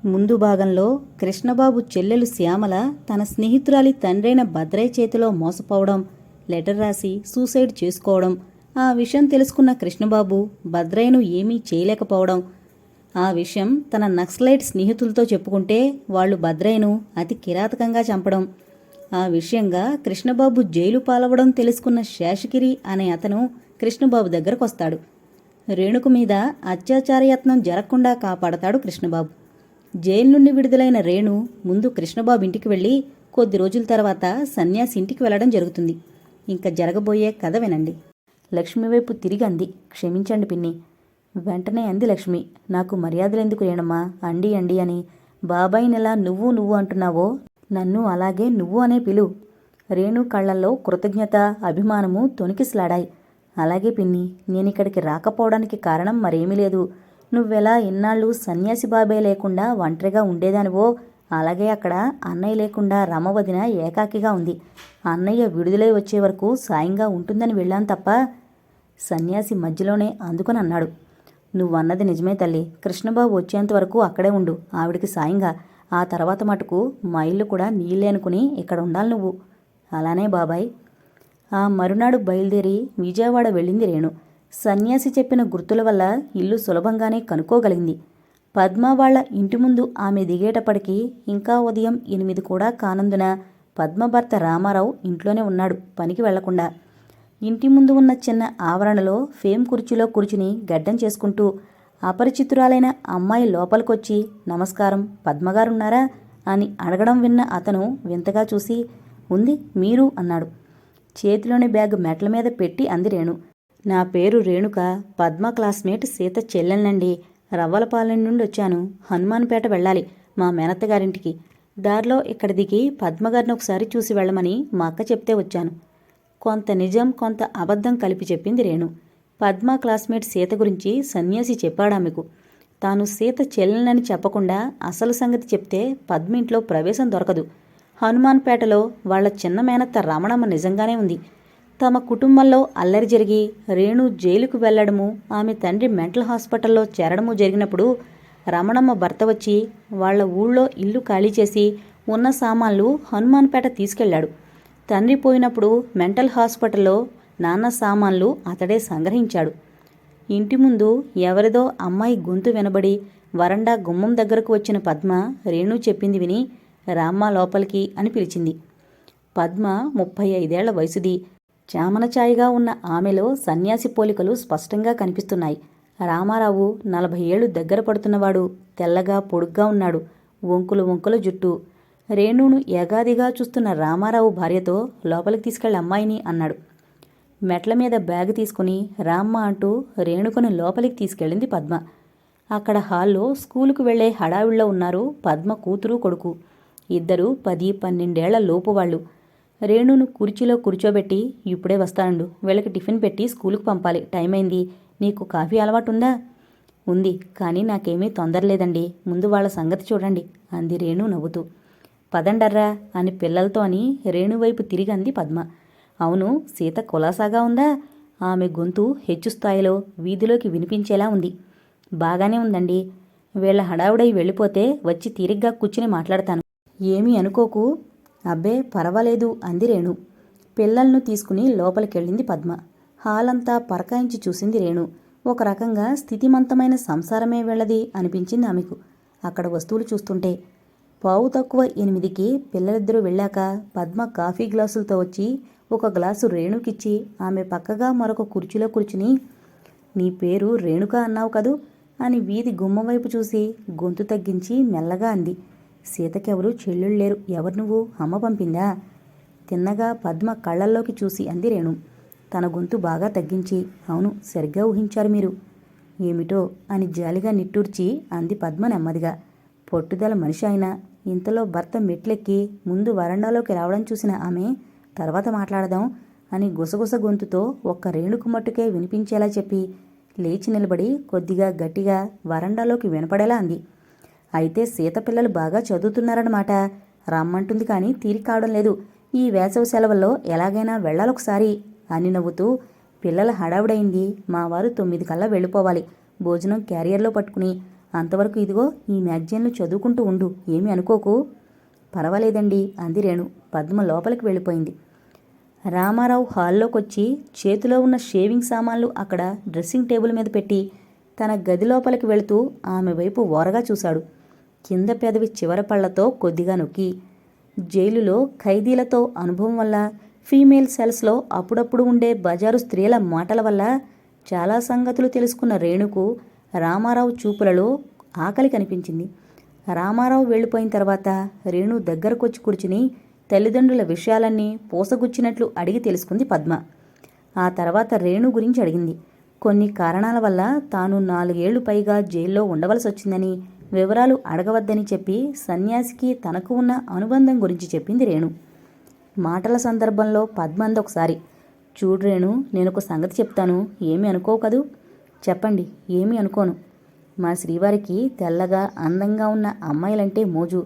ముందు భాగంలో కృష్ణబాబు చెల్లెలు శ్యామల తన స్నేహితురాలి తండ్రైన భద్రయ్య చేతిలో మోసపోవడం, లెటర్ రాసి సూసైడ్ చేసుకోవడం, ఆ విషయం తెలుసుకున్న కృష్ణబాబు భద్రయ్యను ఏమీ చేయలేకపోవడం, ఆ విషయం తన నక్సలైట్ స్నేహితులతో చెప్పుకుంటే వాళ్ళు భద్రయ్యను అతి కిరాతకంగా చంపడం, ఆ విషయంగా కృష్ణబాబు జైలు పాలవడం తెలుసుకున్న శేషగిరి అనే అతను కృష్ణబాబు దగ్గరకొస్తాడు. రేణుకు మీద అత్యాచారయత్నం జరగకుండా కాపాడతాడు కృష్ణబాబు. జైలు నుండి విడుదలైన రేణు ముందు కృష్ణబాబు ఇంటికి వెళ్ళి కొద్ది రోజుల తర్వాత సన్యాసి ఇంటికి వెళ్లడం జరుగుతుంది. ఇంకా జరగబోయే కథ వినండి. లక్ష్మి వైపు తిరిగి అంది, క్షమించండి పిన్ని. వెంటనే అంది లక్ష్మి, నాకు మర్యాదలెందుకు రేణమ్మా, అండి అండి అని. బాబాయినెలా నువ్వు నువ్వు అంటున్నావో నన్ను అలాగే నువ్వు అనే పిలు. రేణు కళ్లల్లో కృతజ్ఞత, అభిమానము తొణికిసలాడాయి. అలాగే పిన్ని, నేనిక్కడికి రాకపోవడానికి కారణం మరేమీ లేదు. నువ్వెలా ఇన్నాళ్ళు సన్యాసి బాబాయ్ లేకుండా ఒంటరిగా ఉండేదానివో అలాగే అక్కడ అన్నయ్య లేకుండా రమవదిన ఏకాకిగా ఉంది. అన్నయ్య విడుదలై వచ్చే వరకు సాయంగా ఉంటుందని వెళ్ళాను తప్ప. సన్యాసి మధ్యలోనే అందుకొని అన్నాడు, నువ్వన్నది నిజమే తల్లి. కృష్ణబాబు వచ్చేంతవరకు అక్కడే ఉండు, ఆవిడికి సాయంగా. ఆ తర్వాత మటుకు మా ఇల్లు కూడా నీళ్ళే అనుకుని ఇక్కడ ఉండాలి నువ్వు. అలానే బాబాయ్. ఆ మరునాడు బయలుదేరి విజయవాడ వెళ్ళింది రేణు. సన్యాసి చెప్పిన గుర్తుల వల్ల ఇల్లు సులభంగానే కనుక్కోగలిగింది. పద్మ వాళ్ల ఇంటి ముందు ఆమె దిగేటప్పటికీ ఇంకా ఉదయం 8 కూడా కానందున పద్మ భర్త రామారావు ఇంట్లోనే ఉన్నాడు, పనికి వెళ్లకుండా. ఇంటి ముందు ఉన్న చిన్న ఆవరణలో ఫేమ్ కుర్చీలో కూర్చుని గడ్డం చేసుకుంటూ అపరిచితురాలైన అమ్మాయి లోపలికొచ్చి, నమస్కారం, పద్మగారున్నారా అని అడగడం విన్న అతను వింతగా చూసి, ఉంది, మీరు అన్నాడు. చేతిలోని బ్యాగ్ మెట్ల మీద పెట్టి అంది రేణు. నా పేరు రేణుక, పద్మ క్లాస్మేట్ సీత చెల్లెల్నండి. రవ్వలపాలెం నుండి వచ్చాను. హనుమాన్పేట వెళ్ళాలి మా మేనత్తగారింటికి. దారిలో ఇక్కడ దిగి పద్మగారిని ఒకసారి చూసి వెళ్ళమని మా అక్క చెప్తే వచ్చాను. కొంత నిజం కొంత అబద్ధం కలిపి చెప్పింది రేణు. పద్మ క్లాస్మేట్ సీత గురించి సన్యాసి చెప్పాడామెకు. తాను సీత చెల్లెలని చెప్పకుండా అసలు సంగతి చెప్తే పద్మ ఇంట్లో ప్రవేశం దొరకదు. హనుమాన్పేటలో వాళ్ల చిన్న మేనత్త రమణమ్మ నిజంగానే ఉంది. తమ కుటుంబంలో అల్లరి జరిగి రేణు జైలుకు వెళ్లడము, ఆమె తండ్రి మెంటల్ హాస్పిటల్లో చేరడము జరిగినప్పుడు రమణమ్మ భర్త వచ్చి వాళ్ల ఊళ్ళో ఇల్లు ఖాళీ చేసి ఉన్న సామాన్లు హనుమాన్పేట తీసుకెళ్లాడు. తండ్రి పోయినప్పుడు మెంటల్ హాస్పిటల్లో నాన్న సామాన్లు అతడే సంగ్రహించాడు. ఇంటి ముందు ఎవరిదో అమ్మాయి గొంతు వినబడి వరండా గుమ్మం దగ్గరకు వచ్చిన పద్మ రేణు చెప్పింది విని రామ్మ లోపలికి అని పిలిచింది. పద్మ 35 ఏళ్ల వయసుది. చామనచాయిగా ఉన్న ఆమెలో సన్యాసి పోలికలు స్పష్టంగా కనిపిస్తున్నాయి. రామారావు 40 ఏళ్లు దగ్గర పడుతున్నవాడు. తెల్లగా పొడుగ్గా ఉన్నాడు. వంకులు వంకుల జుట్టు. రేణును యగాదిగా చూస్తున్న రామారావు భార్యతో లోపలికి తీసుకెళ్లి అమ్మాయిని అన్నాడు. మెట్ల మీద బ్యాగ్ తీసుకుని రామ్మ అంటూ రేణుకుని లోపలికి తీసుకెళ్ళింది పద్మ. అక్కడ హాల్లో స్కూలుకు వెళ్లే హడావిళ్లో ఉన్నారు పద్మ కూతురు కొడుకు. ఇద్దరు 10-12 ఏళ్ల లోపు వాళ్ళు. రేణును కుర్చీలో కూర్చోబెట్టి, ఇప్పుడే వస్తానండు, వీళ్ళకి టిఫిన్ పెట్టి స్కూలుకు పంపాలి, టైం అయింది. నీకు కాఫీ అలవాటుందా? ఉంది, కానీ నాకేమీ తొందరలేదండి, ముందు వాళ్ళ సంగతి చూడండి అంది రేణు నవ్వుతూ. పదండర్రా అని పిల్లలతో అని రేణువైపు తిరిగి అంది పద్మ. అవును, సీత కులాసాగా ఉందా? ఆమె గొంతు హెచ్చు స్థాయిలో వీధిలోకి వినిపించేలా ఉంది. బాగానే ఉందండి. వీళ్ళ హడావుడై వెళ్ళిపోతే వచ్చి తీరిగ్గా కూర్చుని మాట్లాడతాను. ఏమీ అనుకోకు. అబ్బే పర్వాలేదు అంది రేణు. పిల్లలను తీసుకుని లోపలికెళ్ళింది పద్మ. హాలంతా పరకాయించి చూసింది రేణు. ఒక రకంగా స్థితిమంతమైన సంసారమే వెళ్ళది అనిపించింది ఆమెకు అక్కడ వస్తువులు చూస్తుంటే. 8:15కి పిల్లలిద్దరూ వెళ్ళాక పద్మ కాఫీ గ్లాసులతో వచ్చి ఒక గ్లాసు రేణుకిచ్చి ఆమె పక్కగా మరొక కుర్చీలో కూర్చుని, నీ పేరు రేణుక అన్నావు కదూ అని వీధి గుమ్మం వైపు చూసి గొంతు తగ్గించి మెల్లగా అంది. సీతకెవరూ చెల్లెళ్ళేరు. ఎవరు నువ్వు? అమ్మ పంపిందా? తిన్నగా పద్మ కళ్లల్లోకి చూసి అంది రేణు. తన గొంతు బాగా తగ్గించి, అవును, సరిగ్గా ఊహించారు మీరు. ఏమిటో అని జాలిగా నిట్టూర్చి అంది పద్మ నెమ్మదిగా. పొట్టుదల మనిషి అయినా ఇంతలో భర్త మెట్లెక్కి ముందు వరండాలోకి రావడం చూసిన ఆమె, తర్వాత మాట్లాడదాం అని గుసగుస గొంతుతో ఒక్క రేణుకు మట్టుకే వినిపించేలా చెప్పి లేచి నిలబడి కొద్దిగా గట్టిగా వరండాలోకి వినపడేలా అంది. అయితే సీత పిల్లలు బాగా చదువుతున్నారన్నమాట. రమ్మంటుంది కానీ తీరిక కావడం లేదు. ఈ వేసవి సెలవుల్లో ఎలాగైనా వెళ్ళాలొకసారి అని నవ్వుతూ, పిల్లల హడావుడైంది, మా వారు 9 కల్లా వెళ్ళిపోవాలి. భోజనం క్యారియర్లో పట్టుకుని అంతవరకు ఇదిగో ఈ మ్యాగజైన్లు చదువుకుంటూ ఉండు, ఏమీ అనుకోకు. పర్వాలేదండి అంది రేణు. పద్మ లోపలికి వెళ్ళిపోయింది. రామారావు హాల్లోకొచ్చి చేతిలో ఉన్న షేవింగ్ సామాన్లు అక్కడ డ్రెస్సింగ్ టేబుల్ మీద పెట్టి తన గది లోపలికి వెళుతూ ఆమె వైపు ఓరగా చూశాడు. కింద పెదవి చివర పళ్లతో కొద్దిగా నొక్కి. జైలులో ఖైదీలతో అనుభవం వల్ల, ఫీమేల్ సెల్స్లో అప్పుడప్పుడు ఉండే బజారు స్త్రీల మాటల వల్ల చాలా సంగతులు తెలుసుకున్న రేణుకు రామారావు చూపులలో ఆకలి కనిపించింది. రామారావు వెళ్ళిపోయిన తర్వాత రేణు దగ్గరకొచ్చి కూర్చుని తల్లిదండ్రుల విషయాలన్నీ పూసగుచ్చినట్లు అడిగి తెలుసుకుంది పద్మ. ఆ తర్వాత రేణు గురించి అడిగింది. కొన్ని కారణాల వల్ల తాను 4 ఏళ్లు పైగా జైల్లో ఉండవలసి వచ్చిందని, వివరాలు అడగవద్దని చెప్పి సన్యాసికి తనకు ఉన్న అనుబంధం గురించి చెప్పింది రేణు. మాటల సందర్భంలో పద్మ అందొకసారి, చూడు రేణు, నేనొక సంగతి చెప్తాను, ఏమీ అనుకోవు కదూ. చెప్పండి, ఏమీ అనుకోను. మా శ్రీవారికి తెల్లగా అందంగా ఉన్న అమ్మాయిలంటే మోజు.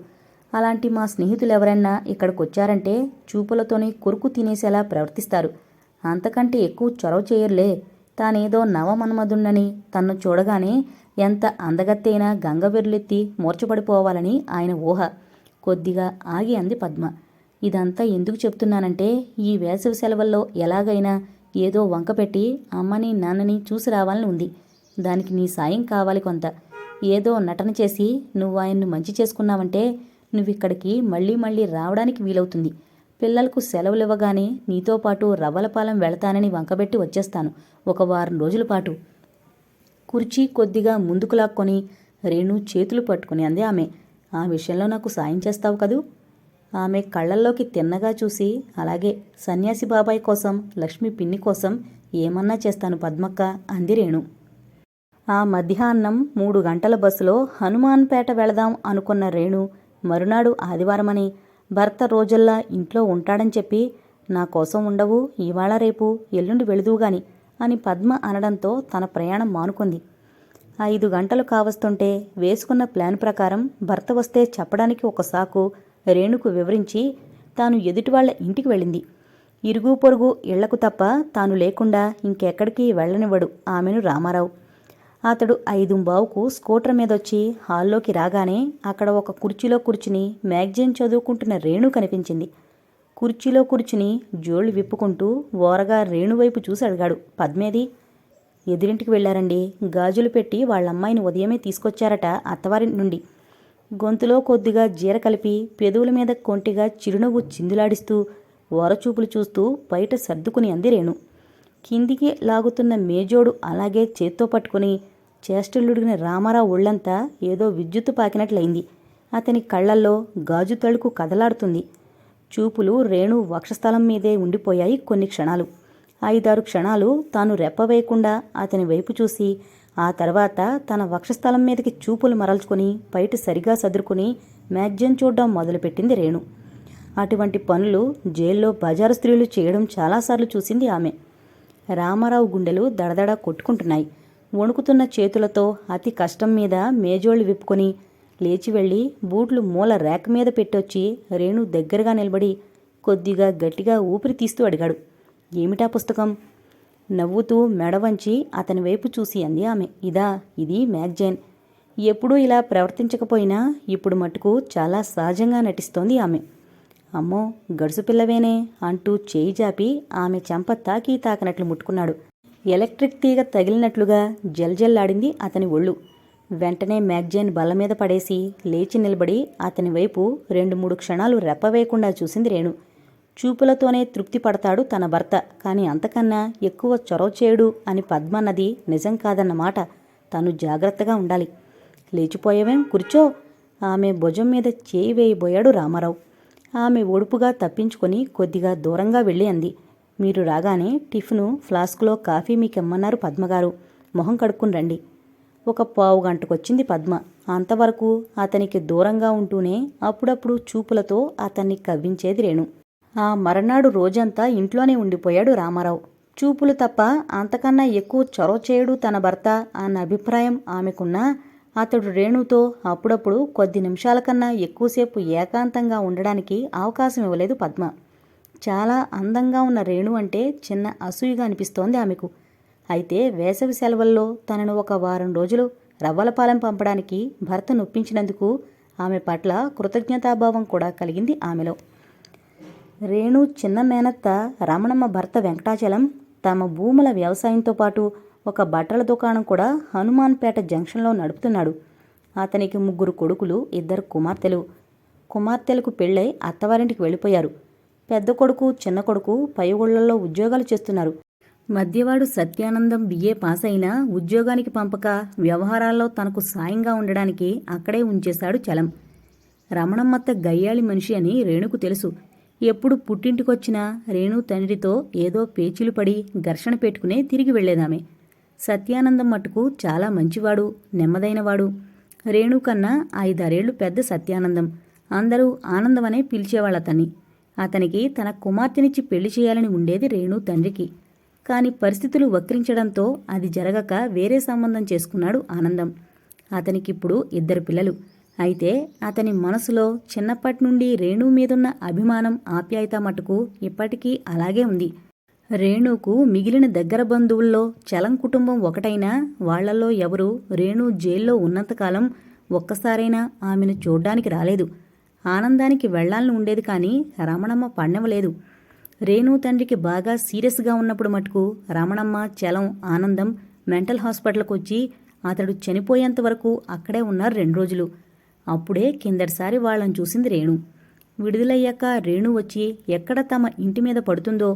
అలాంటి మా స్నేహితులు ఎవరైనా ఇక్కడికొచ్చారంటే చూపులతోనే కొరుకు తినేసేలా ప్రవర్తిస్తారు. అంతకంటే ఎక్కువ చొరవ చేయరులే. తానేదో నవమన్మధుణ్ణని, తన్ను చూడగానే ఎంత అందగత్తైనా గంగవెర్లెత్తి మూర్చపడిపోవాలని ఆయన ఊహ. కొద్దిగా ఆగి అంది పద్మ. ఇదంతా ఎందుకు చెప్తున్నానంటే, ఈ వేసవి సెలవుల్లో ఎలాగైనా ఏదో వంకపెట్టి అమ్మని నాన్నని చూసి రావాలని ఉంది. దానికి నీ సాయం కావాలి కొంత. ఏదో నటన చేసి నువ్వు ఆయన్ను మంచి చేసుకున్నావంటే నువ్విక్కడికి మళ్ళీ మళ్ళీ రావడానికి వీలవుతుంది. పిల్లలకు సెలవులివ్వగానే నీతో పాటు రవ్వలపాలెం వెళతానని వంకబెట్టి వచ్చేస్తాను 1 వారం రోజుల పాటు. కుర్చీ కొద్దిగా ముందుకు లాక్కొని రేణు చేతులు పట్టుకుని అంది ఆమె. ఆ విషయంలో నాకు సాయం చేస్తావు కదూ? ఆమె కళ్ళల్లోకి తిన్నగా చూసి, అలాగే, సన్యాసి బాబాయ్ కోసం, లక్ష్మి పిన్ని కోసం ఏమన్నా చేస్తాను పద్మక్క అంది రేణు. ఆ మధ్యాహ్నం 3 గంటల బస్సులో హనుమాన్పేట వెళదాం అనుకున్న రేణు మరునాడు ఆదివారమని, భర్త రోజల్లా ఇంట్లో ఉంటాడని చెప్పి, నా కోసం ఉండవు, ఇవాళ రేపు ఎల్లుండి వెళుదువుగాని అని పద్మ అనడంతో తన ప్రయాణం మానుకుంది. 5 గంటలు కావస్తుంటే వేసుకున్న ప్లాన్ ప్రకారం భర్త వస్తే చెప్పడానికి ఒక సాకు రేణుకు వివరించి తాను ఎదుటివాళ్ల ఇంటికి వెళ్ళింది. ఇరుగు పొరుగు ఇళ్లకు తప్ప తాను లేకుండా ఇంకెక్కడికి వెళ్ళనివ్వడు ఆమెను రామారావు. అతడు 5:15కు స్కూటర్ మీదొచ్చి హాల్లోకి రాగానే అక్కడ ఒక కుర్చీలో కూర్చుని మ్యాగజైన్ చదువుకుంటున్న రేణు కనిపించింది. కుర్చీలో కూర్చుని జోళ్లు విప్పుకుంటూ ఓరగా రేణువైపు చూసి అడిగాడు, పద్మేది? ఎదురింటికి వెళ్లారండి. గాజులు పెట్టి వాళ్ళమ్మాయిని ఉదయమే తీసుకొచ్చారట అత్తవారి నుండి. గొంతులో కొద్దిగా జీర కలిపి పెదవుల మీద కొంటిగా చిరునవ్వు చిందులాడిస్తూ ఓరచూపులు చూస్తూ బయట సర్దుకుని అంది రేణు. కిందికి లాగుతున్న మేజోడు అలాగే చేత్తో పట్టుకుని చేష్టలుడిగిన రామారావు ఒళ్లంతా ఏదో విద్యుత్తు పాకినట్లయింది. అతని కళ్లల్లో గాజు తళుకు కదలాడుతుంది. చూపులు రేణు వక్షస్థలం మీదే ఉండిపోయాయి కొన్ని క్షణాలు. 5-6 క్షణాలు తాను రెప్పవేయకుండా అతని వైపు చూసి, ఆ తర్వాత తన వక్షస్థలం మీదకి చూపులు మరల్చుకుని బయట సరిగా సదురుకుని మ్యాగజైన్ చూడడం మొదలుపెట్టింది రేణు. అటువంటి పనులు జైల్లో బజారు స్త్రీలు చేయడం చాలాసార్లు చూసింది ఆమె. రామారావు గుండెలు దడదడ కొట్టుకుంటున్నాయి. వణుకుతున్న చేతులతో అతి కష్టం మీద మేజోళ్లు విప్పుకొని లేచి వెళ్ళి బూట్లు మూల ర్యాక్ మీద పెట్టొచ్చి రేణు దగ్గరగా నిలబడి కొద్దిగా గట్టిగా ఊపిరి తీస్తూ అడిగాడు, ఏమిటా పుస్తకం? నవ్వుతూ మెడవంచి అతని వైపు చూసి అంది ఆమె. ఇది మ్యాగజైన్. ఎప్పుడూ ఇలా ప్రవర్తించకపోయినా ఇప్పుడు మట్టుకు చాలా సహజంగా నటిస్తోంది ఆమె. అమ్మో, గడుసు పిల్లవేనే అంటూ చేయి జాపి ఆమె చెంప తాకినట్లు ముట్టుకున్నాడు. ఎలక్ట్రిక్ తీగ తగిలినట్లుగా జల్జల్లాడింది అతని ఒళ్ళు. వెంటనే మ్యాగజైన్ బల్లమీద పడేసి లేచి నిలబడి అతని వైపు 2-3 క్షణాలు రెప్పవేయకుండా చూసింది రేణు. చూపులతోనే తృప్తి పడతాడు తన భర్త, కాని అంతకన్నా ఎక్కువ చొరవ చేయడు అని పద్మన్నది నిజం కాదన్నమాట. తను జాగ్రత్తగా ఉండాలి. లేచిపోయావేం, కూర్చో. ఆమె భుజం మీద చేయి వేయబోయాడు రామారావు. ఆమె ఒడుపుగా తప్పించుకొని కొద్దిగా దూరంగా వెళ్ళి అంది, మీరు రాగానే టిఫిను ఫ్లాస్కులో కాఫీ మీకెమ్మన్నారు పద్మగారు. మొహం కడుక్కుని రండి. ఒక 15 గంటకొచ్చింది పద్మ. అంతవరకు అతనికి దూరంగా ఉంటూనే అప్పుడప్పుడు చూపులతో అతన్ని కవ్వించేది రేణు. ఆ మరనాడు రోజంతా ఇంట్లోనే ఉండిపోయాడు రామారావు. చూపులు తప్ప అంతకన్నా ఎక్కువ చొరవ చేయడు తన భర్త అన్న అభిప్రాయం ఆమెకున్నా అతడు రేణుతో అప్పుడప్పుడు కొద్ది నిమిషాల కన్నా ఎక్కువసేపు ఏకాంతంగా ఉండడానికి అవకాశం ఇవ్వలేదు పద్మ. చాలా అందంగా ఉన్న రేణు అంటే చిన్న అసూయగా అనిపిస్తోంది ఆమెకు. అయితే వేసవి సెలవుల్లో తనను 1 వారం రోజులు రవ్వలపాలెం పంపడానికి భర్త నొప్పించినందుకు ఆమె పట్ల కృతజ్ఞతాభావం కూడా కలిగింది ఆమెలో. రేణు చిన్న మేనత్త రమణమ్మ భర్త వెంకటాచలం తమ భూముల వ్యవసాయంతో పాటు ఒక బట్టల దుకాణం కూడా హనుమాన్పేట జంక్షన్లో నడుపుతున్నాడు. అతనికి 3 కొడుకులు, 2 కుమార్తెలు. కుమార్తెలకు పెళ్ళై అత్తవారింటికి వెళ్ళిపోయారు. పెద్ద కొడుకు, చిన్న కొడుకు పై ఊళ్ళల్లో ఉద్యోగాలు చేస్తున్నారు. మధ్యవాడు సత్యానందం BA పాస్ అయినా ఉద్యోగానికి పంపక వ్యవహారాల్లో తనకు సాయంగా ఉండడానికి అక్కడే ఉంచేశాడు చలం. రమణమ్మత్త గయ్యాళి మనిషి అని రేణుకు తెలుసు. ఎప్పుడు పుట్టింటికొచ్చినా రేణు తండ్రితో ఏదో పేచీలు పడి ఘర్షణ పెట్టుకునే తిరిగి వెళ్లేదామె. సత్యానందం మట్టుకు చాలా మంచివాడు, నెమ్మదైనవాడు. రేణు కన్నా 5-6 ఏళ్లు పెద్ద సత్యానందం. అందరూ ఆనందమనే పిలిచేవాళ్ళతన్ని. అతనికి తన కుమార్తెనిచ్చి పెళ్లి చేయాలని ఉండేది రేణు తండ్రికి. కాని పరిస్థితులు వక్రించడంతో అది జరగక వేరే సంబంధం చేసుకున్నాడు ఆనందం. అతనికిప్పుడు 2 పిల్లలు. అయితే అతని మనసులో చిన్నప్పటి నుండి రేణు మీదున్న అభిమానం, ఆప్యాయత మటుకు ఇప్పటికీ అలాగే ఉంది. రేణుకు మిగిలిన దగ్గర బంధువుల్లో చలం కుటుంబం ఒకటైనా వాళ్లలో ఎవరూ రేణు జైల్లో ఉన్నంతకాలం ఒక్కసారైనా ఆమెను చూడ్డానికి రాలేదు. ఆనందానికి వెళ్లాలని ఉండేది కానీ రమణమ్మ పడనివ్వలేదు. రేణు తండ్రికి బాగా సీరియస్గా ఉన్నప్పుడు మటుకు రమణమ్మ, చలం, ఆనందం మెంటల్ హాస్పిటల్కి వచ్చి అతడు చనిపోయేంత వరకు అక్కడే ఉన్నారు 2 రోజులు. అప్పుడే కిందటిసారి వాళ్ళని చూసింది రేణు. విడుదలయ్యాక రేణు వచ్చి ఎక్కడ తమ ఇంటి మీద పడుతుందో,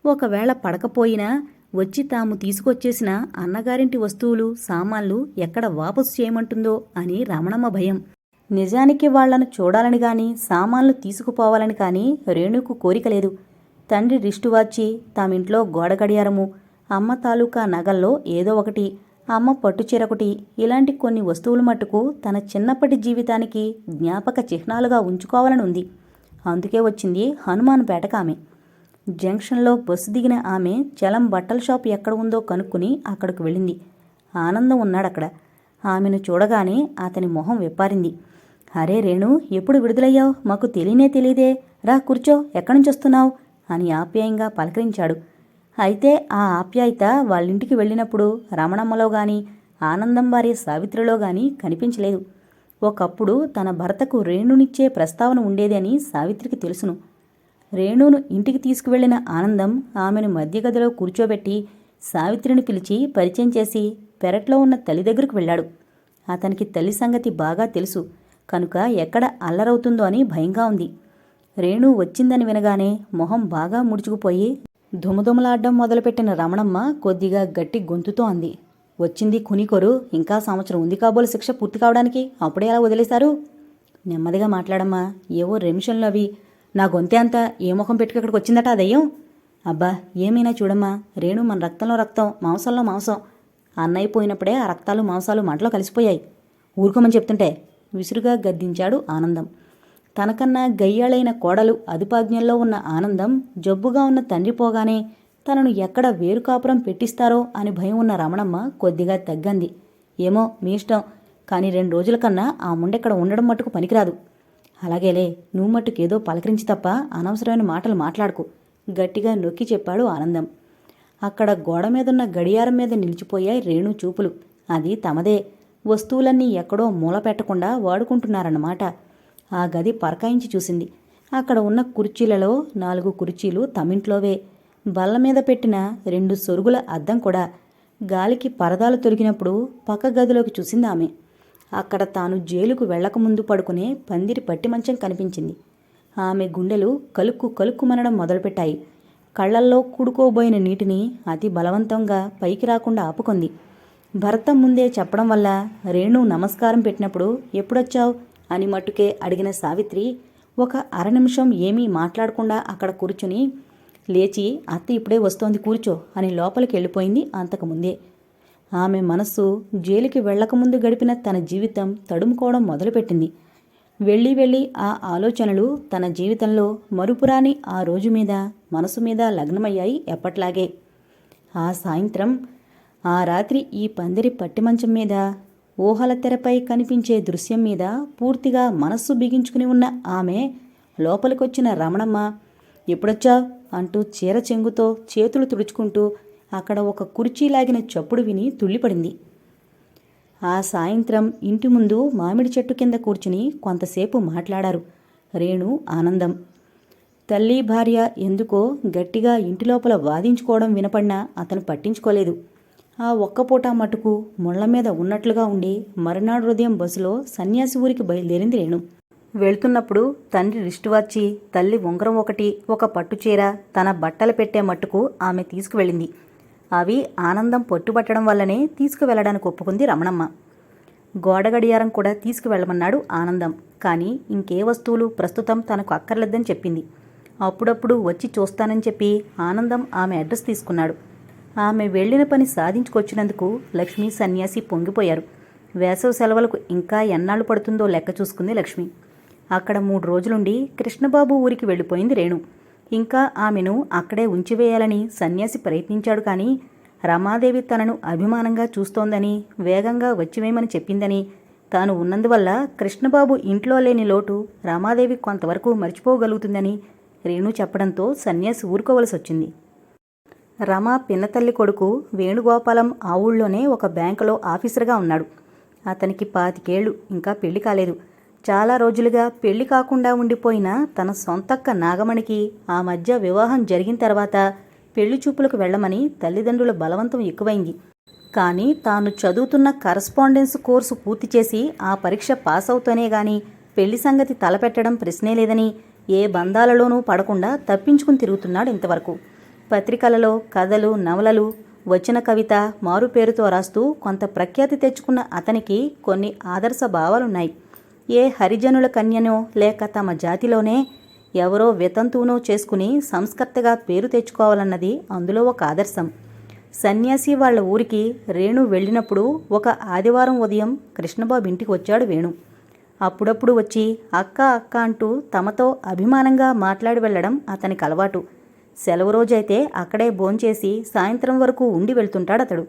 ఒకవేళ పడకపోయినా వచ్చి తాము తీసుకొచ్చేసిన అన్నగారింటి వస్తువులు, సామాన్లు ఎక్కడ వాపసు చేయమంటుందో అని రమణమ్మ భయం. నిజానికి వాళ్లను చూడాలని గాని సామాన్లు తీసుకుపోవాలని కానీ రేణుకు కోరిక లేదు. తండ్రి రిస్టు వాచి, తామింట్లో గోడ గడియారము, అమ్మ తాలూకా నగల్లో ఏదో ఒకటి, అమ్మ పట్టుచీరొకటి, ఇలాంటి కొన్ని వస్తువులు మట్టుకు తన చిన్నప్పటి జీవితానికి జ్ఞాపక చిహ్నాలుగా ఉంచుకోవాలని ఉంది. అందుకే వచ్చింది హనుమాన్పేటకు ఆమె. జంక్షన్లో బస్సు దిగిన ఆమె చలం బట్టల షాపు ఎక్కడ ఉందో కనుక్కుని అక్కడికి వెళ్ళింది. ఆనందం ఉన్నాడక్కడ. ఆమెను చూడగానే అతని మొహం విప్పారింది. అరే రేణు, ఎప్పుడు విడుదలయ్యావు? మాకు తెలియదే. రా కూర్చో, ఎక్కడి నుంచి వస్తున్నావు అని ఆప్యాయంగా పలకరించాడు. అయితే ఆ ఆప్యాయత వాళ్ళింటికి వెళ్ళినప్పుడు రమణమ్మలో గాని ఆనందం భార్య సావిత్రిలో గాని కనిపించలేదు. ఒకప్పుడు తన భర్తకు రేణునిచ్చే ప్రస్తావన ఉండేది అని సావిత్రికి తెలుసును. రేణును ఇంటికి తీసుకువెళ్లిన ఆనందం ఆమెను మధ్యగదిలో కూర్చోబెట్టి సావిత్రిని పిలిచి పరిచయం చేసి పెరట్లో ఉన్న తల్లి దగ్గరకు వెళ్ళాడు. అతనికి తల్లి సంగతి బాగా తెలుసు కనుక ఎక్కడ అల్లరవుతుందో అని భయంగా ఉంది. రేణు వచ్చిందని వినగానే మొహం బాగా ముడుచుకుపోయి దుమదుమలాడ్డం మొదలుపెట్టిన రమణమ్మ కొద్దిగా గట్టి గొంతుతో అంది. వచ్చింది కునికొరు, ఇంకా సంవత్సరం ఉంది కాబోలు శిక్ష పూర్తి కావడానికి, అప్పుడే అలా వదిలేశారు? నెమ్మదిగా మాట్లాడమ్మా, ఏవో రెమిషన్లు అవి. నా గొంతే అంతా ఏ ముఖం పెట్టుకు ఇక్కడికి వచ్చిందట ఆ దయ్యం? అబ్బా ఏమైనా చూడమ్మా, రేణు మన రక్తంలో రక్తం, మాంసంలో మాంసం. అన్నయ్య పోయినప్పుడే ఆ రక్తాలు మాంసాలు మంటలో కలిసిపోయాయి. ఊరుకోమని చెప్తుంటే విసురుగా గద్దించాడు ఆనందం. తనకన్నా గయ్యాళైన కోడలు అదుపాజ్ఞల్లో ఉన్న ఆనందం జబ్బుగా ఉన్న తండ్రి పోగానే తనను ఎక్కడ వేరు కాపురం పెట్టిస్తారో అని భయం ఉన్న రమణమ్మ కొద్దిగా తగ్గంది. ఏమో మీ ఇష్టం, కానీ 2 రోజుల కన్నా ఆ ముండెక్కడ ఉండడం మట్టుకు పనికిరాదు. అలాగేలే, నువ్వు మట్టుకేదో పలకరించి తప్ప అనవసరమైన మాటలు మాట్లాడుకు, గట్టిగా నొక్కి చెప్పాడు ఆనందం. అక్కడ గోడ మీదున్న గడియారం మీద నిలిచిపోయాయి రేణు చూపులు. అది తమదే. వస్తువులన్నీ ఎక్కడో మూల పెట్టకుండా వాడుకుంటున్నారన్నమాట. ఆ గది పరకాయించి చూసింది. అక్కడ ఉన్న కుర్చీలలో 4 కుర్చీలు తమింట్లోవే. బల్ల మీద పెట్టిన 2 సొరుగుల అద్దం కూడా. గాలికి పరదాలు తొలగినప్పుడు పక్క గదిలోకి చూసింది ఆమె. అక్కడ తాను జైలుకు వెళ్లకముందు పడుకునే పందిరి పట్టి మంచం కనిపించింది. ఆమె గుండెలు కలుక్కు కలుక్కుమనడం మొదలుపెట్టాయి. కళ్లల్లో కూడుకోబోయిన నీటిని అతి బలవంతంగా పైకి రాకుండా ఆపుకుంది. భర్త ముందే చెప్పడం వల్ల రేణు నమస్కారం పెట్టినప్పుడు ఎప్పుడొచ్చావు అని మట్టుకే అడిగిన సావిత్రి ఒక 1/2 నిమిషం ఏమీ మాట్లాడకుండా అక్కడ కూర్చుని లేచి అత్త ఇప్పుడే వస్తోంది కూర్చో అని లోపలికి వెళ్ళిపోయింది. అంతకుముందే ఆమె మనస్సు జైలుకి వెళ్లకముందు గడిపిన తన జీవితం తడుముకోవడం మొదలుపెట్టింది. వెళ్ళి ఆ ఆలోచనలు తన జీవితంలో మరుపురాని ఆ రోజు మీద, మనసు మీద లగ్నమయ్యాయి ఎప్పట్లాగే. ఆ సాయంత్రం, ఆ రాత్రి ఈ పందిరి పట్టిమంచం మీద ఊహల తెరపై కనిపించే దృశ్యం మీద పూర్తిగా మనస్సు బిగించుకుని ఉన్న ఆమె లోపలికొచ్చిన రమణమ్మ ఎప్పుడొచ్చావ్ అంటూ చీర చెంగుతో చేతులు తుడుచుకుంటూ అక్కడ ఒక కుర్చీ లాగిన చప్పుడు విని తుళ్ళిపడింది. ఆ సాయంత్రం ఇంటి ముందు మామిడి చెట్టు కింద కూర్చుని కొంతసేపు మాట్లాడారు రేణు, ఆనందం. తల్లి భార్య ఎందుకో గట్టిగా ఇంటి లోపల వాదించుకోవడం వినపడినా అతను పట్టించుకోలేదు. ఆ ఒక్కపూట మటుకు ముళ్ల మీద ఉన్నట్లుగా ఉండి మరునాడు ఉదయం బస్సులో సన్యాసి ఊరికి బయలుదేరింది రేణు. వెళ్తున్నప్పుడు తండ్రి రిస్ట్ వాచి, తల్లి ఉంగరం ఒకటి, ఒక పట్టుచీర, తన బట్టలు పెట్టే మట్టుకు ఆమె తీసుకువెళ్ళింది. అవి ఆనందం పట్టుబట్టడం వల్లనే తీసుకువెళ్లడానికి ఒప్పుకుంది రమణమ్మ. గోడ గడియారం కూడా తీసుకువెళ్లమన్నాడు ఆనందం. కానీ ఇంకే వస్తువులు ప్రస్తుతం తనకు అక్కర్లేదని చెప్పింది. అప్పుడప్పుడు వచ్చి చూస్తానని చెప్పి ఆనందం ఆమె అడ్రస్ తీసుకున్నాడు. ఆమె వెళ్లిన పని సాధించుకొచ్చినందుకు లక్ష్మి, సన్యాసి పొంగిపోయారు. వేసవి సెలవులకు ఇంకా ఎన్నాళ్లు పడుతుందో లెక్క చూసుకుంది లక్ష్మి. అక్కడ 3 రోజులుండి కృష్ణబాబు ఊరికి వెళ్ళిపోయింది రేణు. ఇంకా ఆమెను అక్కడే ఉంచివేయాలని సన్యాసి ప్రయత్నించాడు. కానీ రమాదేవి తనను అభిమానంగా చూస్తోందని, వేగంగా వచ్చివేయమని చెప్పిందని, తాను ఉన్నందువల్ల కృష్ణబాబు ఇంట్లో లేని లోటు రమాదేవి కొంతవరకు మర్చిపోగలుగుతుందని రేణు చెప్పడంతో సన్యాసి ఊరుకోవలసి వచ్చింది. రమా పిన్నతల్లి కొడుకు వేణుగోపాలం ఆ ఊళ్ళోనే ఒక బ్యాంకులో ఆఫీసర్గా ఉన్నాడు. అతనికి 25 ఏళ్లు, ఇంకా పెళ్లి కాలేదు. చాలా రోజులుగా పెళ్లి కాకుండా ఉండిపోయిన తన సొంతక్క నాగమణికి ఆ మధ్య వివాహం జరిగిన తర్వాత పెళ్లి చూపులకు వెళ్లమని తల్లిదండ్రుల బలవంతం ఎక్కువైంది. కానీ తాను చదువుతున్న కరస్పాండెన్స్ కోర్సు పూర్తి చేసి ఆ పరీక్ష పాస్ అవుతూనే గాని పెళ్లి సంగతి తలపెట్టడం ప్రశ్నే లేదని, ఏ బంధాలలోనూ పడకుండా తప్పించుకుని తిరుగుతున్నాడు ఇంతవరకు. పత్రికలలో కథలు, నవలలు, వచ్చిన కవిత మారు పేరుతో రాస్తూ కొంత ప్రఖ్యాతి తెచ్చుకున్న అతనికి కొన్ని ఆదర్శ భావాలున్నాయి. ఏ హరిజనుల కన్యనో లేక తమ జాతిలోనే ఎవరో వితంతువునో చేసుకుని సంస్కర్తగా పేరు తెచ్చుకోవాలన్నది అందులో ఒక ఆదర్శం. సన్యాసి వాళ్ల ఊరికి రేణు వెళ్ళినప్పుడు ఒక ఆదివారం ఉదయం కృష్ణబాబు ఇంటికి వచ్చాడు వేణు. అప్పుడప్పుడు వచ్చి అక్క అక్క అంటూ తమతో అభిమానంగా మాట్లాడి వెళ్లడం అతనికి అలవాటు. సెలవు రోజైతే అక్కడే భోంచేసి సాయంత్రం వరకు ఉండి వెళ్తుంటాడు అతడు.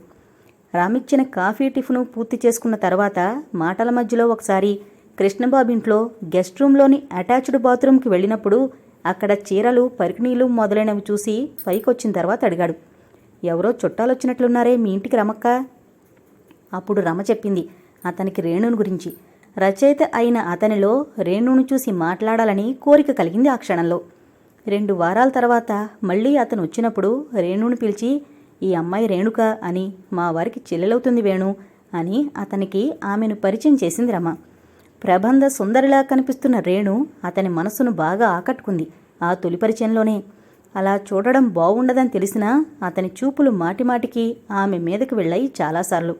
రామిచ్చిన కాఫీ టిఫిను పూర్తి చేసుకున్న తర్వాత మాటల మధ్యలో ఒకసారి కృష్ణబాబు ఇంట్లో గెస్ట్ రూమ్లోని అటాచ్డ్ బాత్రూంకి వెళ్ళినప్పుడు అక్కడ చీరలు, పరికిణీలు మొదలైనవి చూసి పైకొచ్చిన తర్వాత అడిగాడు, ఎవరో చుట్టాలొచ్చినట్లున్నారే, మీ ఇంటికి రమక్క? అప్పుడు రమ చెప్పింది అతనికి రేణుని గురించి. రచయిత అయిన అతనిలో రేణును చూసి మాట్లాడాలని కోరిక కలిగింది ఆ క్షణంలో. 2 వారాల తర్వాత మళ్ళీ అతను వచ్చినప్పుడు రేణుని పిలిచి, ఈ అమ్మాయి రేణుక అని, మా వారికి చెల్లెలవుతుంది వేణు అని అతనికి ఆమెను పరిచయం చేసింది రమ. ప్రబంధ సుందరిలా కనిపిస్తున్న రేణు అతని మనస్సును బాగా ఆకట్టుకుంది ఆ తొలి పరిచయంలోనే. అలా చూడడం బావుండదని తెలిసినా అతని చూపులు మాటిమాటికి ఆమె మీదకు వెళ్ళాయి చాలాసార్లు.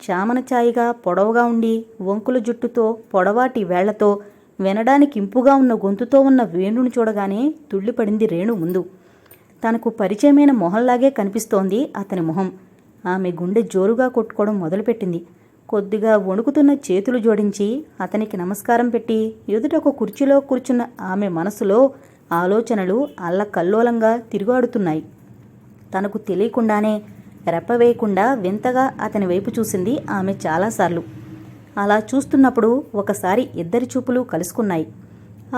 చామనచాయిగా పొడవుగా ఉండి వంకుల జుట్టుతో, పొడవాటి వేళ్లతో, వినడానికి ఇంపుగా ఉన్న గొంతుతో ఉన్న వేణుని చూడగానే తుళ్ళిపడింది రేణు ముందు. తనకు పరిచయమైన మొహంలాగే కనిపిస్తోంది అతని మొహం. ఆమె గుండె జోరుగా కొట్టుకోవడం మొదలుపెట్టింది. కొద్దిగా వణుకుతున్న చేతులు జోడించి అతనికి నమస్కారం పెట్టి ఎదుట ఒక కుర్చీలో కూర్చున్న ఆమె మనసులో ఆలోచనలు అల్లకల్లోలంగా తిరుగాడుతున్నాయి. తనకు తెలియకుండానే రెప్పవేయకుండా వింతగా అతని వైపు చూసింది ఆమె చాలాసార్లు. అలా చూస్తున్నప్పుడు ఒకసారి ఇద్దరి చూపులు కలుసుకున్నాయి.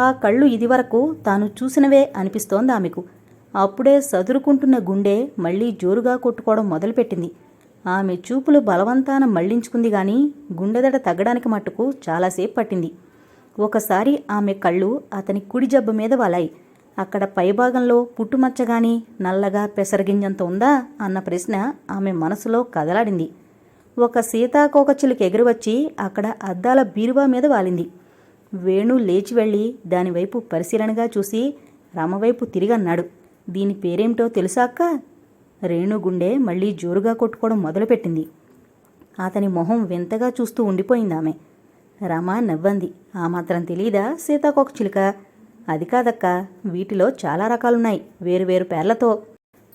ఆ కళ్ళు ఇదివరకు తాను చూసినవే అనిపిస్తోంది ఆమెకు. అప్పుడే సదురుకుంటున్న గుండె మళ్లీ జోరుగా కొట్టుకోవడం మొదలుపెట్టింది. ఆమె చూపులు బలవంతాన మళ్లించుకుంది గాని గుండెదడ తగ్గడానికి మట్టుకు చాలాసేపు పట్టింది. ఒకసారి ఆమె కళ్ళు అతని కుడి జబ్బ మీద వాలాయి. అక్కడ పైభాగంలో పుట్టుమచ్చగాని నల్లగా పెసరగింజంత ఉందా అన్న ప్రశ్న ఆమె మనసులో కదలాడింది. ఒక సీతాకోకచిలుక ఎగురువచ్చి అక్కడ అద్దాల బీరువా మీద వాలింది. వేణు లేచి వెళ్ళి దానివైపు పరిశీలనగా చూసి రమవైపు తిరిగన్నాడు, దీని పేరేమిటో తెలుసా అక్క? రేణు గుండె మళ్లీ జోరుగా కొట్టుకోవడం మొదలుపెట్టింది. అతని మొహం వింతగా చూస్తూ ఉండిపోయిందామె. రమ నవ్వంది. ఆ మాత్రం తెలీదా సీతాకోకచిలుక? అది కాదక్క, వీటిలో చాలా రకాలున్నాయి, వేరువేరు పేర్లతో.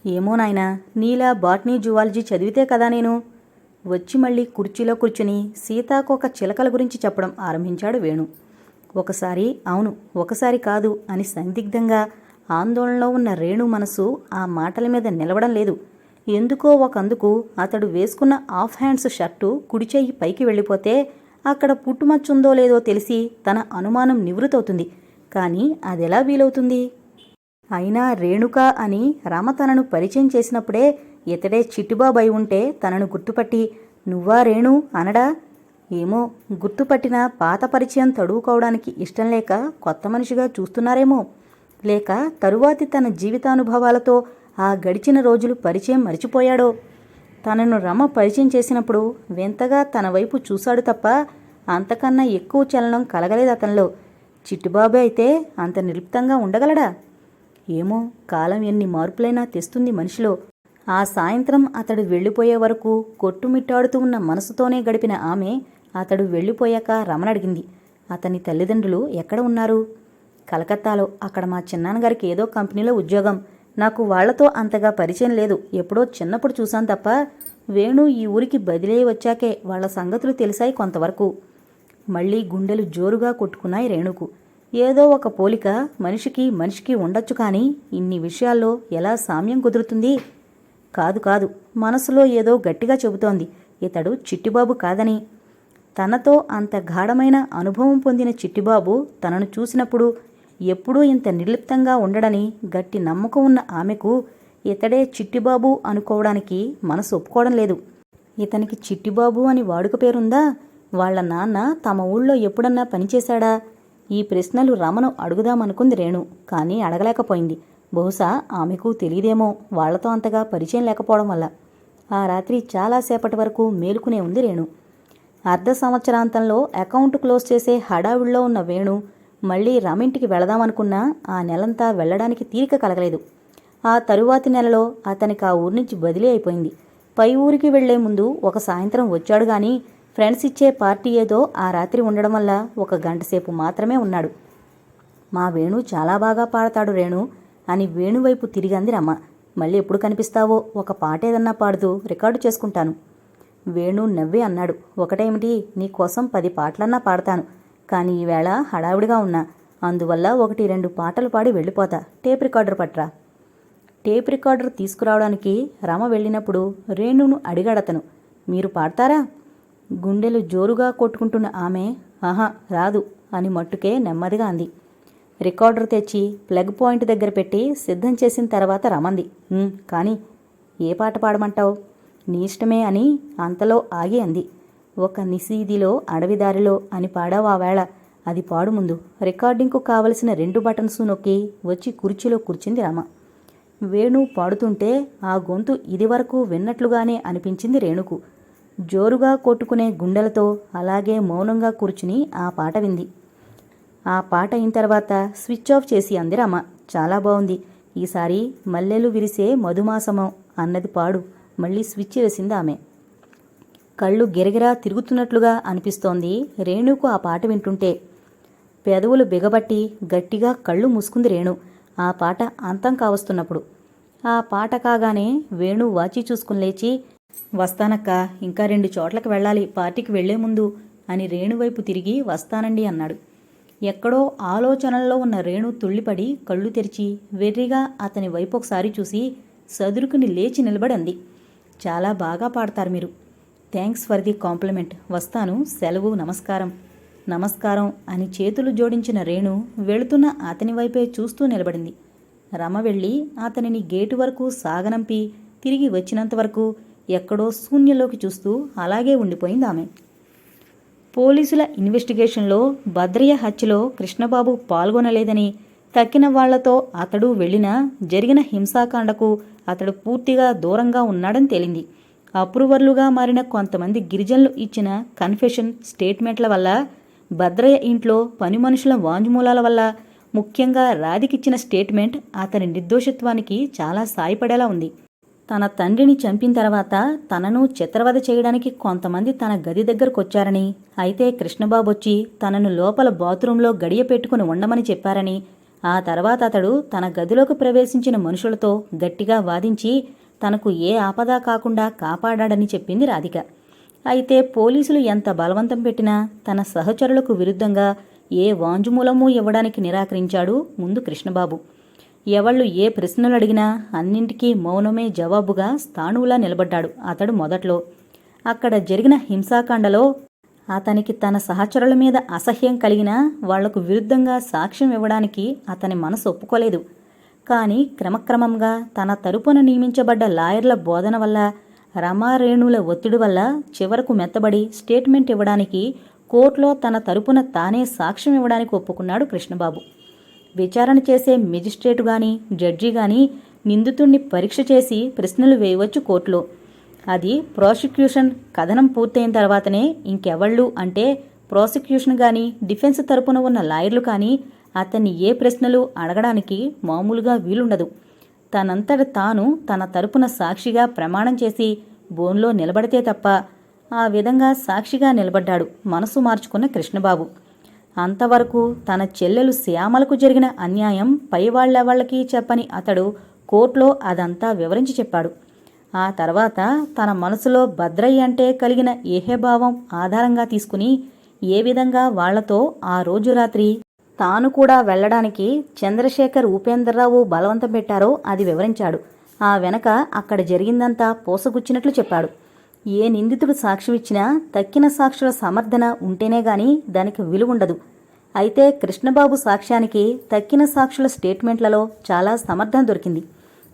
ఏమో నాయనా, నీలా బాటనీ జువాలజీ చదివితే కదా నేను. వచ్చి మళ్ళీ కుర్చీలో కూర్చుని సీతాకోక చిలకల గురించి చెప్పడం ఆరంభించాడు వేణు. ఒకసారి అవును, ఒకసారి కాదు అని సందిగ్ధంగా ఆందోళనలో ఉన్న రేణు మనసు ఆ మాటల మీద నిలవడం లేదు. ఎందుకో ఒకందుకు అతడు వేసుకున్న ఆఫ్ హ్యాండ్స్ షర్టు కుడిచెయ్యి పైకి వెళ్ళిపోతే అక్కడ పుట్టుమచ్చుందో లేదో తెలిసి తన అనుమానం నివృత్తవుతుంది. కానీ అదెలా వీలవుతుంది? అయినా రేణుక అని రమ తనను పరిచయం చేసినప్పుడే ఇతడే చిట్టిబాబు అయి ఉంటే తనను గుర్తుపట్టి నువ్వా రేణు అనడా? ఏమో, గుర్తుపట్టిన పాత పరిచయం తడువుకోవడానికి ఇష్టం లేక కొత్త మనిషిగా చూస్తున్నారేమో, లేక తరువాతి తన జీవితానుభవాలతో ఆ గడిచిన రోజులు పరిచయం మరిచిపోయాడో. తనను రమ పరిచయం చేసినప్పుడు వింతగా తన వైపు చూశాడు తప్ప అంతకన్నా ఎక్కువ చలనం కలగలేదు అతనిలో. చిట్టిబాబు అయితే అంత నిర్లిప్తంగా ఉండగలడా? ఏమో, కాలం ఎన్ని మార్పులైనా తెస్తుంది మనిషిలో. ఆ సాయంత్రం అతడు వెళ్ళిపోయే వరకు కొట్టుమిట్టాడుతూ ఉన్న మనసుతోనే గడిపిన ఆమె అతడు వెళ్ళిపోయాక రమణడిగింది, అతని తల్లిదండ్రులు ఎక్కడ ఉన్నారు? కలకత్తాలో. అక్కడ మా చిన్నాన్నగారికి ఏదో కంపెనీలో ఉద్యోగం. నాకు వాళ్లతో అంతగా పరిచయం లేదు. ఎప్పుడో చిన్నప్పుడు చూశాను తప్ప వేణు ఈ ఊరికి బదిలీ వచ్చాకే వాళ్ల సంగతులు తెలిసాయి కొంతవరకు. మళ్లీ గుండెలు జోరుగా కొట్టుకున్నాయి రేణుకు. ఏదో ఒక పోలిక మనిషికి ఉండొచ్చు, కానీ ఇన్ని విషయాల్లో ఎలా సామ్యం కుదురుతుంది? కాదు కాదు, మనసులో ఏదో గట్టిగా చెబుతోంది, ఇతడు చిట్టిబాబు కాదని. తనతో అంత గాఢమైన అనుభవం పొందిన చిట్టిబాబు తనను చూసినప్పుడు ఎప్పుడూ ఇంత నిర్లిప్తంగా ఉండడని గట్టి నమ్మకం ఉన్న ఆమెకు ఇతడే చిట్టిబాబు అనుకోవడానికి మనసు ఒప్పుకోవడం లేదు. ఇతనికి చిట్టిబాబు అని వాడుక పేరుందా? వాళ్ల నాన్న తమ ఊళ్ళో ఎప్పుడన్నా పనిచేశాడా? ఈ ప్రశ్నలు రమను అడుగుదామనుకుంది రేణు, కానీ అడగలేకపోయింది. బహుశా ఆమెకు తెలియదేమో, వాళ్లతో అంతగా పరిచయం లేకపోవడం వల్ల. ఆ రాత్రి చాలాసేపటి వరకు మేలుకునే ఉంది రేణు. అర్ధ సంవత్సరాంతంలో అకౌంట్ క్లోజ్ చేసే హడావిడిలో ఉన్న వేణు మళ్లీ రమింటికి వెళదామనుకున్నా ఆ నెలంతా వెళ్లడానికి తీరిక కలగలేదు. ఆ తరువాతి నెలలో అతనికి ఆ ఊరి నుంచి బదిలీ అయిపోయింది. పై ఊరికి వెళ్లే ముందు ఒక సాయంత్రం వచ్చాడు గాని ఫ్రెండ్స్ ఇచ్చే పార్టీ ఏదో ఆ రాత్రి ఉండడం వల్ల 1 గంటసేపు మాత్రమే ఉన్నాడు. మా వేణు చాలా బాగా పాడతాడు రేణు అని వేణువైపు తిరిగంది రమ. మళ్ళీ ఎప్పుడు కనిపిస్తావో, ఒక పాట ఏదన్నా పాడుతూ రికార్డు చేసుకుంటాను. వేణు నవ్వి అన్నాడు, ఒకటేమిటి, నీకోసం 10 పాటలన్నా పాడతాను, కానీ ఈవేళ హడావిడిగా ఉన్నా, అందువల్ల 1-2 పాటలు పాడి వెళ్ళిపోతా. టేప్ రికార్డర్ పట్రా. టేప్ రికార్డర్ తీసుకురావడానికి రమ వెళ్ళినప్పుడు రేణును అడిగాడతను, మీరు పాడతారా? గుండెలు జోరుగా కొట్టుకుంటున్న ఆమె ఆహా రాదు అని మట్టుకే నెమ్మదిగా అంది. రికార్డర్ తెచ్చి ప్లగ్ పాయింట్ దగ్గర పెట్టి సిద్ధం చేసిన తర్వాత రమంది, కానీ ఏ పాట పాడమంటావు? నీ ఇష్టమే అని అంతలో ఆగి అంది. ఒక నిశీదిలో అడవిదారిలో అని పాడావా వేళ, అది పాడు ముందు. రికార్డింగ్కు కావలసిన 2 బటన్స్ నొక్కి వచ్చి కుర్చీలో కూర్చుంది రమ. వేణు పాడుతుంటే ఆ గొంతు ఇదివరకు విన్నట్లుగానే అనిపించింది రేణుకు. జోరుగా కొట్టుకునే గుండెలతో అలాగే మౌనంగా కూర్చుని ఆ పాట వింది. ఆ పాట అయిన తర్వాత స్విచ్ ఆఫ్ చేసి అంది రమ, చాలా బాగుంది, ఈసారి మల్లెలు విరిసే మధుమాసమం అన్నది పాడు. మళ్ళీ స్విచ్ వేసింది ఆమె. కళ్ళు గిరగిరా తిరుగుతున్నట్లుగా అనిపిస్తోంది రేణుకు ఆ పాట వింటుంటే. పెదవులు బిగబట్టి గట్టిగా కళ్ళు మూసుకుంది రేణు ఆ పాట అంతం కావస్తున్నప్పుడు. ఆ పాట కాగానే వేణు వాచి చూసుకుని లేచి, వస్తానక్క, ఇంకా 2 చోట్లకు వెళ్ళాలి పార్టీకి వెళ్లే ముందు అని రేణువైపు తిరిగి వస్తానండి అన్నాడు. ఎక్కడో ఆలోచనల్లో ఉన్న రేణు తుళ్ళిపడి కళ్ళు తెరిచి వెర్రిగా అతని వైపు ఒకసారి చూసి సదురుకుని లేచి నిలబడింది. చాలా బాగా పాడతారు మీరు. Thanks for the compliment. వస్తాను, సెలవు, నమస్కారం. నమస్కారం అని చేతులు జోడించిన రేణు వెళుతున్న అతని వైపే చూస్తూ నిలబడింది. రమ వెళ్ళి అతనిని గేటు వరకు సాగనంపి తిరిగి వచ్చినంతవరకు ఎక్కడో శూన్యంలోకి చూస్తూ అలాగే ఉండిపోయింది ఆమె. పోలీసుల ఇన్వెస్టిగేషన్లో భద్రయ్య హత్యలో కృష్ణబాబు పాల్గొనలేదని, తక్కిన వాళ్లతో అతడు వెళ్లినా జరిగిన హింసాకాండకు అతడు పూర్తిగా దూరంగా ఉన్నాడని తేలింది. అప్రూవర్లుగా మారిన కొంతమంది గిరిజనులు ఇచ్చిన కన్ఫెషన్ స్టేట్మెంట్ల వల్ల, భద్రయ్య ఇంట్లో పని మనుషుల వాంగ్మూలాల వల్ల, ముఖ్యంగా రాధికిచ్చిన స్టేట్మెంట్ అతని నిర్దోషత్వానికి చాలా సాయపడేలా ఉంది. తన తండ్రిని చంపిన తర్వాత తనను చిత్రవధ చేయడానికి కొంతమంది తన గది దగ్గరకొచ్చారని, అయితే కృష్ణబాబు వచ్చి తనను లోపల బాత్రూంలో గడియ పెట్టుకుని ఉండమని చెప్పారని, ఆ తర్వాత అతడు తన గదిలోకి ప్రవేశించిన మనుషులతో గట్టిగా వాదించి తనకు ఏ ఆపద కాకుండా కాపాడాడని చెప్పింది రాధిక. అయితే పోలీసులు ఎంత బలవంతం పెట్టినా తన సహచరులకు విరుద్ధంగా ఏ వాంగ్మూలమూ ఇవ్వడానికి నిరాకరించాడు ముందు కృష్ణబాబు. ఎవళ్ళు ఏ ప్రశ్నలు అడిగినా అన్నింటికీ మౌనమే జవాబుగా స్థాణువులా నిలబడ్డాడు అతడు మొదట్లో. అక్కడ జరిగిన హింసాకాండలో అతనికి తన సహచరుల మీద అసహ్యం కలిగినా వాళ్లకు విరుద్ధంగా సాక్ష్యం ఇవ్వడానికి అతని మనసు ఒప్పుకోలేదు. కానీ క్రమక్రమంగా తన తరపున నియమించబడ్డ లాయర్ల బోధన వల్ల రమారేణుల ఒత్తిడి వల్ల చివరకు మెత్తబడి స్టేట్మెంట్ ఇవ్వడానికి కోర్టులో తన తరపున తానే సాక్ష్యం ఇవ్వడానికి ఒప్పుకున్నాడు కృష్ణబాబు. విచారణ చేసే మెజిస్ట్రేటు గాని జడ్జి గాని నిందితుణ్ణి పరీక్ష చేసి ప్రశ్నలు వేయవచ్చు కోర్టులో. అది ప్రాసిక్యూషన్ కథనం పూర్తయిన తర్వాతనే ఇంకెవళ్ళు అంటే ప్రాసిక్యూషన్ గాని డిఫెన్స్ తరపున ఉన్న లాయర్లు కానీ అతన్ని ఏ ప్రశ్నలు అడగడానికి మామూలుగా వీలుండదు. తనంతట తాను తన తరపున సాక్షిగా ప్రమాణం చేసి బోన్లో నిలబడితే తప్ప. ఆ విధంగా సాక్షిగా నిలబడ్డాడు మనసు మార్చుకున్న కృష్ణబాబు. అంతవరకు తన చెల్లెలు శ్యామలకు జరిగిన అన్యాయం పైవాళ్లెవాళ్లకీ చెప్పని అతడు కోర్టులో అదంతా వివరించి చెప్పాడు. ఆ తర్వాత తన మనసులో భద్రయ్య అంటే కలిగిన ఏహేభావం ఆధారంగా తీసుకుని ఏ విధంగా వాళ్లతో ఆ రోజు రాత్రి తాను కూడా వెళ్లడానికి చంద్రశేఖర్ ఉపేంద్రరావు బలవంతం పెట్టారో అది వివరించాడు. ఆ వెనక అక్కడ జరిగిందంతా పోసగుచ్చినట్లు చెప్పాడు. ఏ నిందితుడు సాక్ష్యమిచ్చినా తక్కిన సాక్షుల సమర్థన ఉంటేనే గాని దానికి విలువుండదు. అయితే కృష్ణబాబు సాక్ష్యానికి తక్కిన సాక్షుల స్టేట్మెంట్లలో చాలా సమర్థన దొరికింది.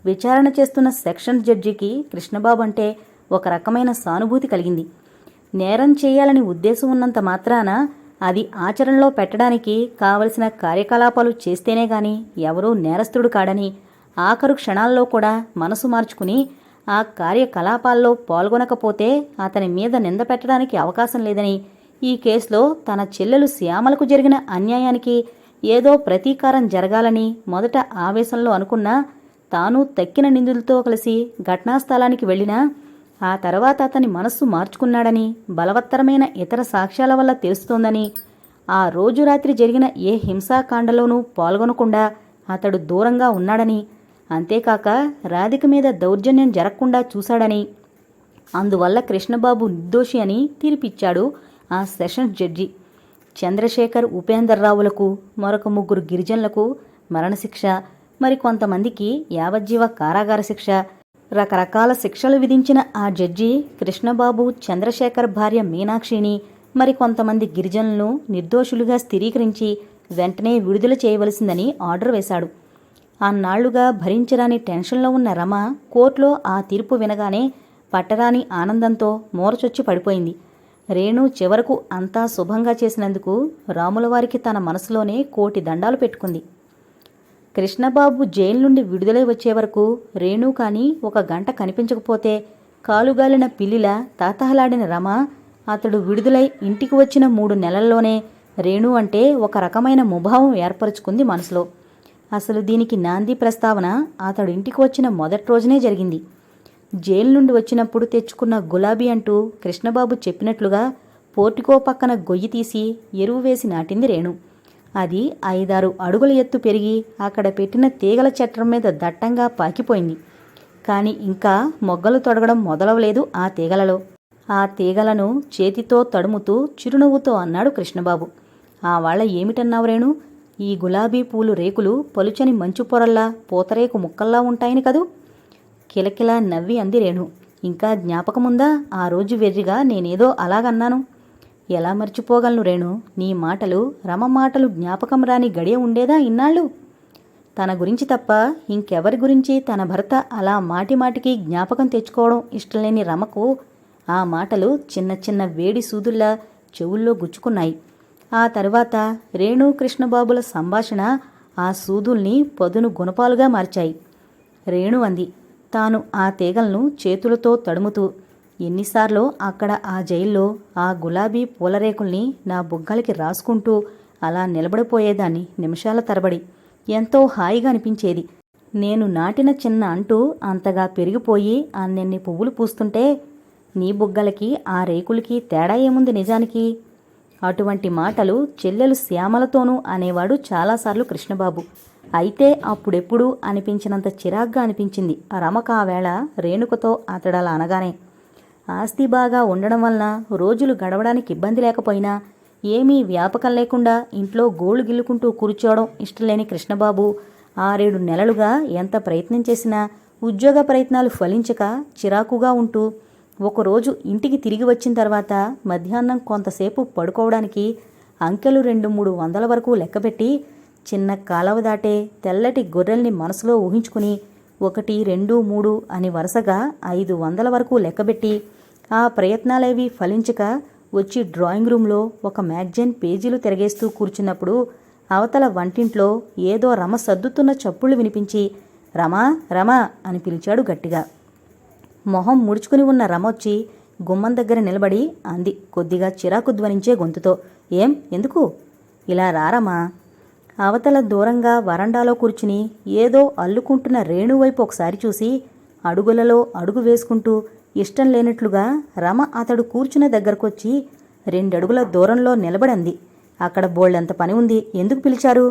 విచారణ చేస్తున్న సెక్షన్ జడ్జికి కృష్ణబాబు అంటే ఒక రకమైన సానుభూతి కలిగింది. నేరం చేయాలని ఉద్దేశం ఉన్నంత మాత్రాన అది ఆచరణలో పెట్టడానికి కావలసిన కార్యకలాపాలు చేస్తేనే గాని ఎవరూ నేరస్తుడు కాడని, ఆఖరు క్షణాల్లో కూడా మనసు మార్చుకుని ఆ కార్యకలాపాల్లో పాల్గొనకపోతే అతని మీద నింద పెట్టడానికి అవకాశం లేదని, ఈ కేసులో తన చెల్లెలు శ్యామలకు జరిగిన అన్యాయానికి ఏదో ప్రతీకారం జరగాలని మొదట ఆవేశంలో అనుకున్నా తాను తక్కిన నిందితులతో కలిసి ఘటనాస్థలానికి వెళ్ళినా ఆ తర్వాత అతని మనస్సు మార్చుకున్నాడని, బలవత్తరమైన ఇతర సాక్ష్యాల వల్ల తెలుస్తోందని, ఆ రోజు రాత్రి జరిగిన ఏ హింసాకాండలోనూ పాల్గొనకుండా అతడు దూరంగా ఉన్నాడని, అంతేకాక రాధిక మీద దౌర్జన్యం జరగకుండా చూశాడని, అందువల్ల కృష్ణబాబు నిర్దోషి అని తీర్పిచ్చాడు ఆ సెషన్స్ జడ్జి. చంద్రశేఖర్ ఉపేందర్రావులకు, మరొక 3 గిరిజనులకు మరణశిక్ష, మరికొంతమందికి యావజ్జీవ కారాగార శిక్ష, రకరకాల శిక్షలు విధించిన ఆ జడ్జి కృష్ణబాబు, చంద్రశేఖర్ భార్య మీనాక్షిని, మరికొంతమంది గిరిజనులను నిర్దోషులుగా స్థిరీకరించి వెంటనే విడుదల చేయవలసిందని ఆర్డర్ వేశాడు. అన్నాళ్లుగా భరించరాని టెన్షన్లో ఉన్న రమ కోర్టులో ఆ తీర్పు వినగానే పట్టరాని ఆనందంతో మూరచొచ్చి పడిపోయింది. రేణు చివరకు అంతా శుభంగా చేసినందుకు రాములవారికి తన మనసులోనే కోటి దండాలు పెట్టుకుంది. కృష్ణబాబు జైలు నుండి విడుదలై వచ్చే వరకు రేణు కాని 1 గంట కనిపించకపోతే కాలుగాలిన పిల్లిలా తాతహలాడిన రమ అతడు విడుదలై ఇంటికి వచ్చిన 3 నెలల్లోనే రేణు అంటే ఒక రకమైన ముభావం ఏర్పరచుకుంది మనసులో. అసలు దీనికి నాంది ప్రస్తావన అతడు ఇంటికి వచ్చిన మొదటి రోజునే జరిగింది. జైలు నుండి వచ్చినప్పుడు తెచ్చుకున్న గులాబీ అంటూ కృష్ణబాబు చెప్పినట్లుగా పోర్టికో పక్కన గొయ్యి తీసి ఎరువు వేసి నాటింది రేణు. అది 5-6 అడుగుల ఎత్తు పెరిగి అక్కడ పెట్టిన తీగల చట్రం మీద దట్టంగా పాకిపోయింది. కాని ఇంకా మొగ్గలు తొడగడం మొదలవలేదు ఆ తీగలలో. ఆ తీగలను చేతితో తడుముతూ చిరునవ్వుతో అన్నాడు కృష్ణబాబు. ఆ వాళ్ళ ఏమిటన్నావు రేణు? ఈ గులాబీ పూలు రేకులు పలుచని మంచు పొరల్లా పూతరేకు ముక్కల్లా ఉంటాయని కదూ? కిలకిలా నవ్వి అంది రేణు. ఇంకా జ్ఞాపకముందా ఆ రోజు వెర్రిగా నేనేదో అలాగన్నాను? ఎలా మర్చిపోగలను రేణు? నీ మాటలు, రమ మాటలు జ్ఞాపకం రాని గడియ ఉండేదా ఇన్నాళ్ళు? తన గురించి తప్ప ఇంకెవరి గురించి తన భర్త అలా మాటిమాటికి జ్ఞాపకం తెచ్చుకోవడం ఇష్టంలేని రమకు ఆ మాటలు చిన్న చిన్న వేడి సూదుల్లా చెవుల్లో గుచ్చుకున్నాయి. ఆ తరువాత రేణు కృష్ణబాబుల సంభాషణ ఆ సూదుల్ని పదును గుణపాలుగా మార్చాయి. రేణు అంది తాను ఆ తీగలను చేతులతో తడుముతూ, ఎన్నిసార్లు అక్కడ ఆ జైల్లో ఆ గులాబీ పూలరేకుల్ని నా బుగ్గలకి రాసుకుంటూ అలా నిలబడిపోయేదాన్ని నిమిషాల తరబడి. ఎంతో హాయిగా అనిపించేది. నేను నాటిన చిన్న అంటూ అంతగా పెరిగిపోయి అన్నెన్ని పువ్వులు పూస్తుంటే నీ బుగ్గలకి ఆ రేకులకి తేడా ఏముంది నిజానికి? అటువంటి మాటలు చెల్లెలు శ్యామలతోనూ అనేవాడు చాలాసార్లు కృష్ణబాబు. అయితే అప్పుడెప్పుడు అనిపించినంత చిరాగ్గా అనిపించింది రమకు ఆ వేళ రేణుకతో అతడలా అనగానే. ఆస్తి బాగా ఉండడం వలన రోజులు గడవడానికి ఇబ్బంది లేకపోయినా ఏమీ వ్యాపకం లేకుండా ఇంట్లో గోళ్లు గిల్లుకుంటూ కూర్చోవడం ఇష్టంలేని కృష్ణబాబు 6-7 నెలలుగా ఎంత ప్రయత్నం చేసినా ఉద్యోగ ప్రయత్నాలు ఫలించక చిరాకుగా ఉంటూ ఒకరోజు ఇంటికి తిరిగి వచ్చిన తర్వాత మధ్యాహ్నం కొంతసేపు పడుకోవడానికి అంకెలు 200-300 వరకు లెక్కపెట్టి చిన్న కాలవ దాటే తెల్లటి గొర్రెల్ని మనసులో ఊహించుకుని 1, 2, 3 అని వరుసగా 500 వరకు లెక్కబెట్టి ఆ ప్రయత్నాలేవీ ఫలించక వచ్చి డ్రాయింగ్ రూంలో ఒక మ్యాగజైన్ పేజీలు తిరగేస్తూ కూర్చున్నప్పుడు అవతల వంటింట్లో ఏదో రమ సర్దుతున్న చప్పుళ్ళు వినిపించి రమా రమా అని పిలిచాడు గట్టిగా. మొహం ముడుచుకుని ఉన్న రమొచ్చి గుమ్మం దగ్గర నిలబడి అంది కొద్దిగా చిరాకు ధ్వనించే గొంతుతో, ఏం ఎందుకు? ఇలా రారమా. అవతల దూరంగా వరండాలో కూర్చుని ఏదో అల్లుకుంటున్న రేణువైపు ఒకసారి చూసి అడుగులలో అడుగు వేసుకుంటూ ఇష్టం లేనట్లుగా రమ అతడు కూర్చున్న దగ్గరకొచ్చి 2 అడుగుల దూరంలో నిలబడంది. అక్కడ బోళ్ళెంత పని ఉంది, ఎందుకు పిలిచారు?